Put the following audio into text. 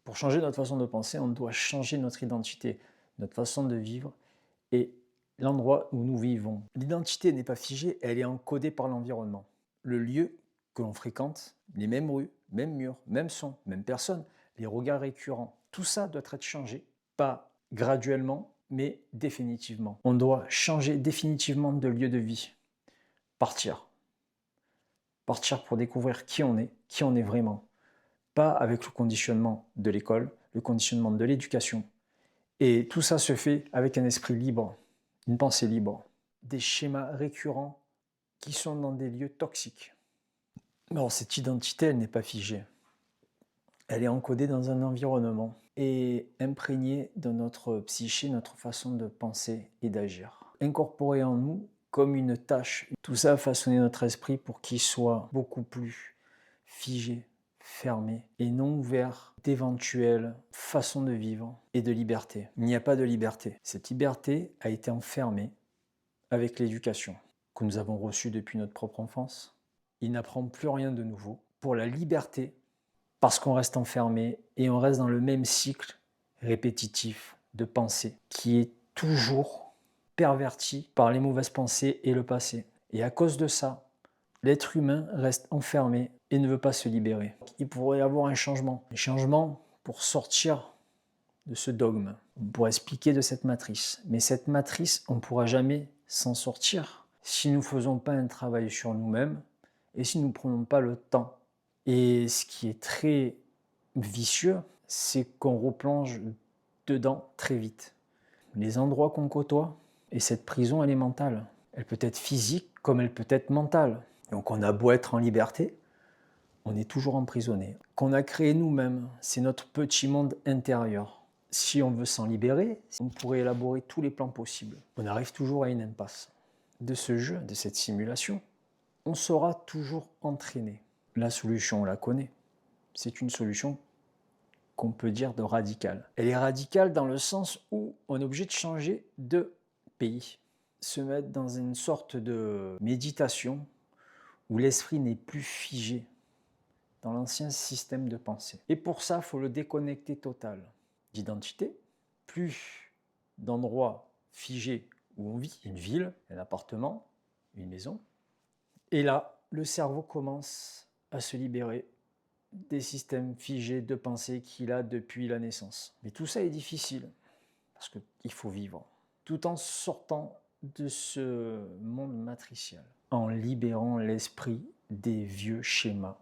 Pour changer notre façon de penser, on doit changer notre identité, notre façon de vivre et l'endroit où nous vivons. L'identité n'est pas figée, elle est encodée par l'environnement. Le lieu que l'on fréquente, les mêmes rues, mêmes murs, mêmes sons, mêmes personnes, les regards récurrents, tout ça doit être changé, pas graduellement, mais définitivement. On doit changer définitivement de lieu de vie, partir. Partir pour découvrir qui on est vraiment. Pas avec le conditionnement de l'école, le conditionnement de l'éducation. Et tout ça se fait avec un esprit libre, une pensée libre. Des schémas récurrents qui sont dans des lieux toxiques. Alors cette identité, elle n'est pas figée. Elle est encodée dans un environnement et imprégnée de notre psyché, notre façon de penser et d'agir. Incorporée en nous comme une tâche. Tout ça a façonné notre esprit pour qu'il soit beaucoup plus figé, fermé et non ouvert d'éventuelles façons de vivre et de liberté. Il n'y a pas de liberté. Cette liberté a été enfermée avec l'éducation que nous avons reçue depuis notre propre enfance. Il n'apprend plus rien de nouveau. Pour la liberté, parce qu'on reste enfermé et on reste dans le même cycle répétitif de pensée qui est toujours perverti par les mauvaises pensées et le passé. Et à cause de ça, l'être humain reste enfermé et ne veut pas se libérer. Il pourrait y avoir un changement pour sortir de ce dogme, pour expliquer de cette matrice. Mais cette matrice, on ne pourra jamais s'en sortir si nous ne faisons pas un travail sur nous-mêmes et si nous ne prenons pas le temps. Et ce qui est très vicieux, c'est qu'on replonge dedans très vite. Les endroits qu'on côtoie, et cette prison, elle est mentale. Elle peut être physique comme elle peut être mentale. Donc on a beau être en liberté, on est toujours emprisonné. Qu'on a créé nous-mêmes, c'est notre petit monde intérieur. Si on veut s'en libérer, on pourrait élaborer tous les plans possibles. On arrive toujours à une impasse. De ce jeu, de cette simulation, on sera toujours entraîné. La solution, on la connaît. C'est une solution qu'on peut dire de radicale. Elle est radicale dans le sens où on est obligé de changer de pays. Se mettre dans une sorte de méditation où l'esprit n'est plus figé dans l'ancien système de pensée. Et pour ça, il faut le déconnecter total d'identité, plus d'endroits figés où on vit, une ville, un appartement, une maison. Et là, le cerveau commence à se libérer des systèmes figés de pensée qu'il a depuis la naissance. Mais tout ça est difficile, parce qu'il faut vivre, tout en sortant de ce monde matriciel, en libérant l'esprit des vieux schémas